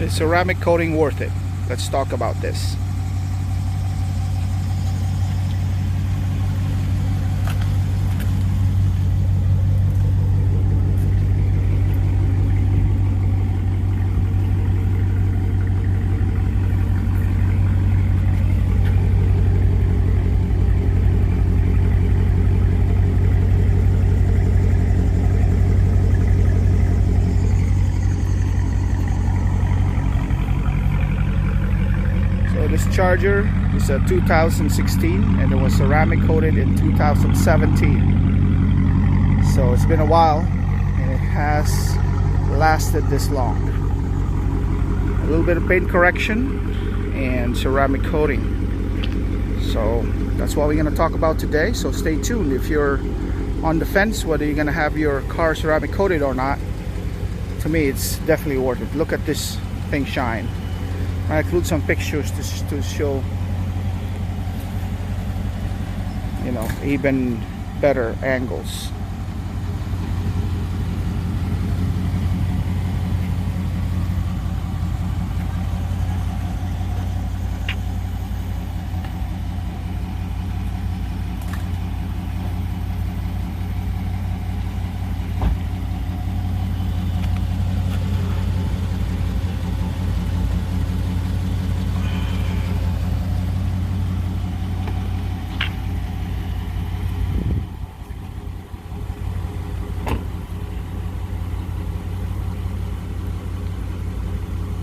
Is ceramic coating worth it? Let's talk about this. This Charger is a 2016 and it was ceramic coated in 2017. So it's been a while and it has lasted this long. A little bit of paint correction and ceramic coating. So that's what we're going to talk about today. So stay tuned. If you're on the fence whether you're going to have your car ceramic coated or not, to me it's definitely worth it. Look at this thing shine. I include some pictures to show, you know, even better angles.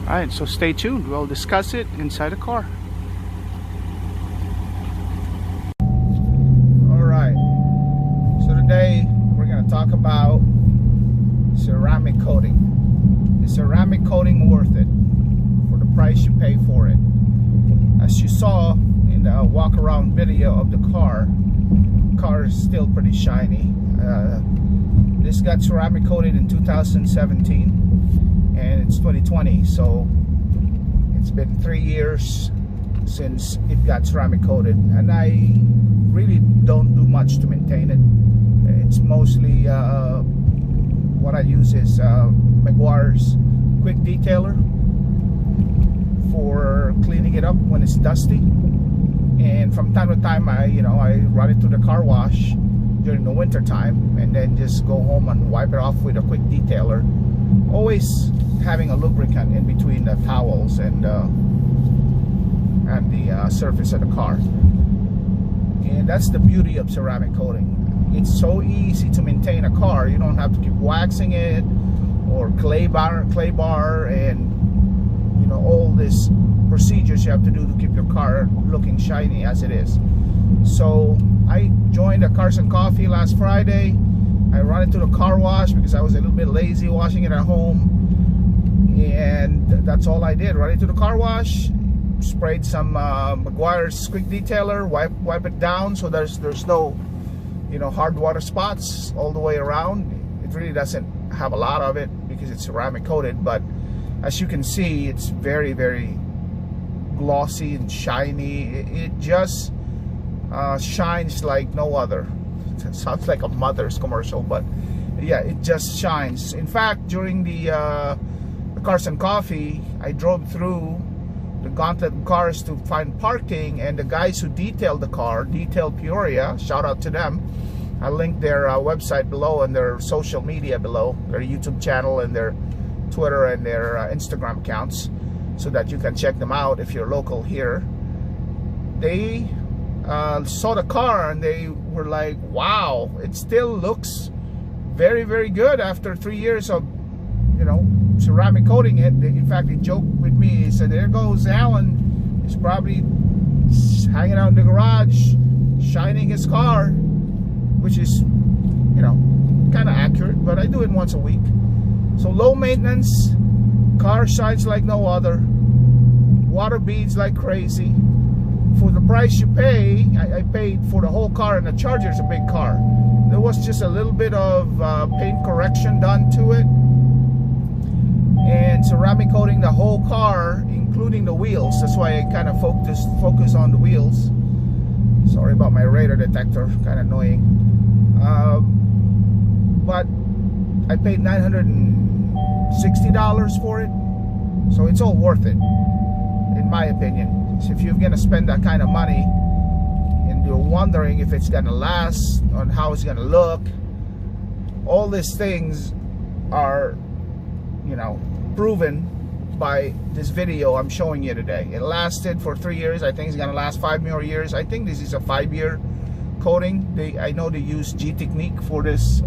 Alright, so stay tuned. We'll discuss it inside the car. Alright, so today we're going to talk about ceramic coating. Is ceramic coating worth it for the price you pay for it? As you saw in the walk around video of the car is still pretty shiny. This got ceramic coated in 2017. And it's 2020, so it's been 3 years since it got ceramic coated, and I really don't do much to maintain it. It's mostly what I use is Meguiar's quick detailer for cleaning it up when it's dusty, and from time to time I run it to the car wash during the winter time and then just go home and wipe it off with a quick detailer, always having a lubricant in between the towels and the surface of the car. And that's the beauty of ceramic coating. It's so easy to maintain a car. You don't have to keep waxing it or clay bar, and all these procedures you have to do to keep your car looking shiny as it is. So I joined a Cars and Coffee last Friday. I run it to the car wash because I was a little bit lazy washing it at home, and that's all I did. Run it to the car wash, sprayed some Meguiar's quick detailer, wipe it down so there's no hard water spots all the way around. It really doesn't have a lot of it because it's ceramic coated, but as you can see, it's very, very glossy and shiny. It just shines like no other. It sounds like a Mother's commercial, but yeah, it just shines. In fact, during the Cars and Coffee, I drove through the gauntlet of cars to find parking, and the guys who detailed the car, Detail Peoria, shout out to them. I'll link their website below and their social media below, their YouTube channel and their Twitter and their Instagram accounts, so that you can check them out if you're local here. They saw the car and they were like, wow, it still looks very, very good after 3 years of ceramic coating it. In fact, they joked with me. He said, there goes Alan, he's probably hanging out in the garage shining his car, which is kind of accurate, but I do it once a week. So low maintenance, car shines like no other, water beads like crazy. For the price you pay, I paid for the whole car, and the Charger is a big car. There was just a little bit of paint correction done to it, and ceramic coating the whole car, including the wheels. That's why I kind of focus on the wheels. Sorry about my radar detector, kind of annoying. But I paid $960 for it, So it's all worth it, in my opinion. So if you're gonna spend that kind of money and you're wondering if it's gonna last, on how it's gonna look, all these things are, you know, proven by this video I'm showing you today. It lasted for 3 years. I think it's gonna last 5 more years. I think this is a 5-year coating. I know they use G technique for this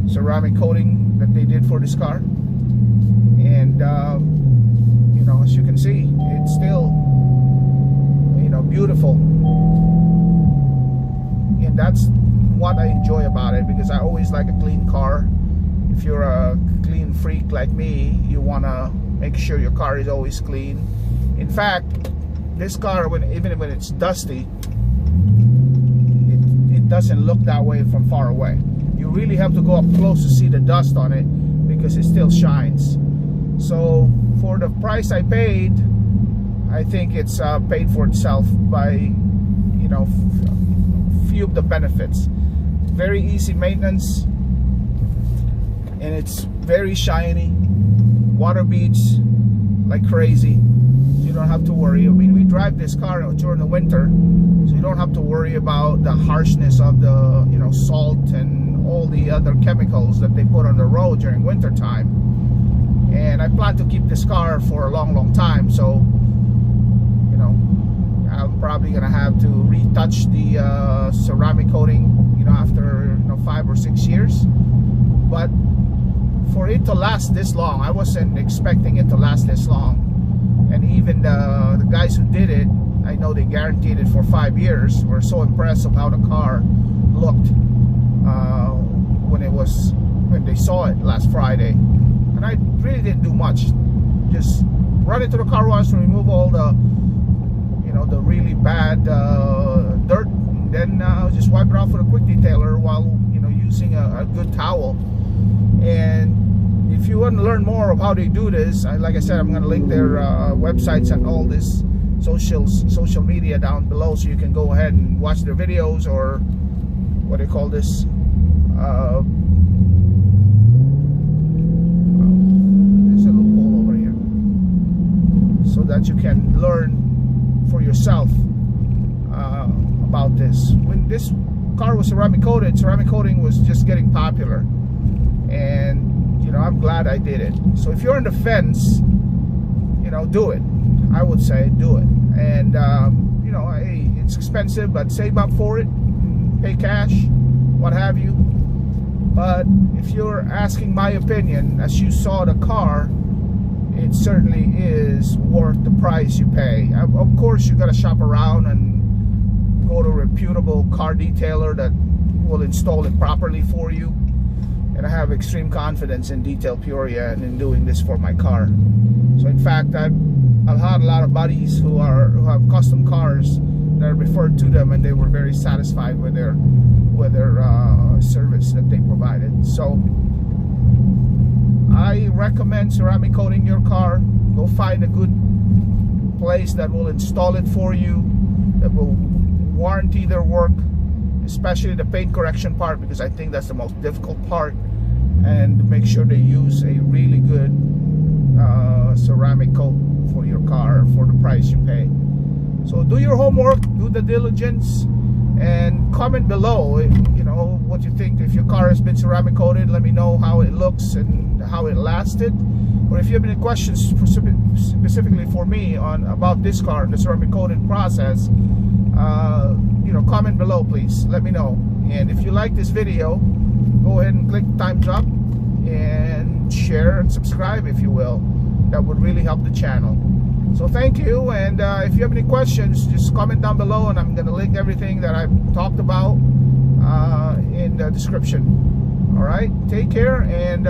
ceramic coating that they did for this car, and you know, as you can see, it's still, you know, beautiful, and that's what I enjoy about it, because I always like a clean car. If you're a clean freak like me, you want to make sure your car is always clean. In fact, this car, even when it's dusty, it doesn't look that way from far away. You really have to go up close to see the dust on it, because it still shines. So for the price I paid, I think it's paid for itself by, you know, few of the benefits. Very easy maintenance, and it's very shiny. Water beads like crazy. You don't have to worry. I mean, we drive this car during the winter, so you don't have to worry about the harshness of the, you know, salt and all the other chemicals that they put on the road during winter time. And I plan to keep this car for a long time, so, you know, I'm probably gonna have to retouch the ceramic coating, you know, after, you know, 5 or 6 years. But for it to last this long, I wasn't expecting it to last this long. And even the guys who did it, I know they guaranteed it for 5 years. Were so impressed of how the car looked when they saw it last Friday. And I really didn't do much. Just run it to the car wash and remove all the, you know, the really bad dirt. And then just wipe it off with a quick detailer while, you know, using a good towel. And if you want to learn more of how they do this, like I said, I'm going to link their websites and all this social media down below, so you can go ahead and watch their videos, or what do you call this? There's a loophole over here, so that you can learn for yourself about this. When this car was ceramic coating was just getting popular, and you know, I'm glad I did it. So if you're on the fence, you know, do it. I would say do it. And you know, hey, it's expensive, but save up for it, pay cash, what have you. But if you're asking my opinion, as you saw the car, it certainly is worth the price you pay. Of course, you got to shop around and go to a reputable car detailer that will install it properly for you. And I have extreme confidence in Detail Peoria and in doing this for my car. So in fact, I've had a lot of buddies who have custom cars that I referred to them, and they were very satisfied with their service that they provided. So I recommend ceramic coating your car. Go find a good place that will install it for you, that will warranty their work, especially the paint correction part, because I think that's the most difficult part. And make sure they use a really good ceramic coat for your car for the price you pay. So do your homework, do the diligence, and comment below, you know, what you think. If your car has been ceramic coated, let me know how it looks and how it lasted. Or if you have any questions specifically for me about this car and the ceramic coating process, you know, comment below, please. Let me know. And if you like this video, go ahead and click thumbs up and share and subscribe, if you will. That would really help the channel. So thank you, and if you have any questions, just comment down below, and I'm going to link everything that I've talked about in the description. Alright, take care, and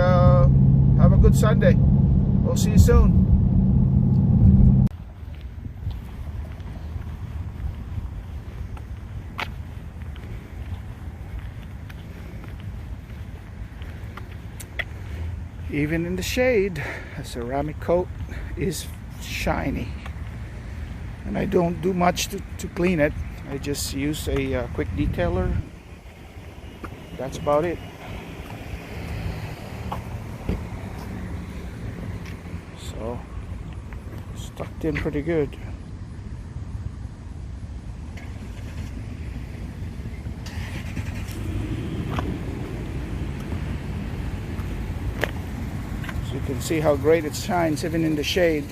have a good Sunday. We'll see you soon. Even in the shade, a ceramic coat is shiny, and I don't do much to clean it. I just use a quick detailer. That's about it. So So it's tucked in pretty good. So you can see how great it shines even in the shade.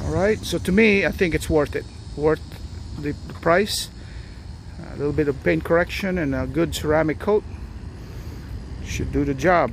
Alright, so to me, I think it's worth it. Worth the price. A little bit of paint correction and a good ceramic coat should do the job.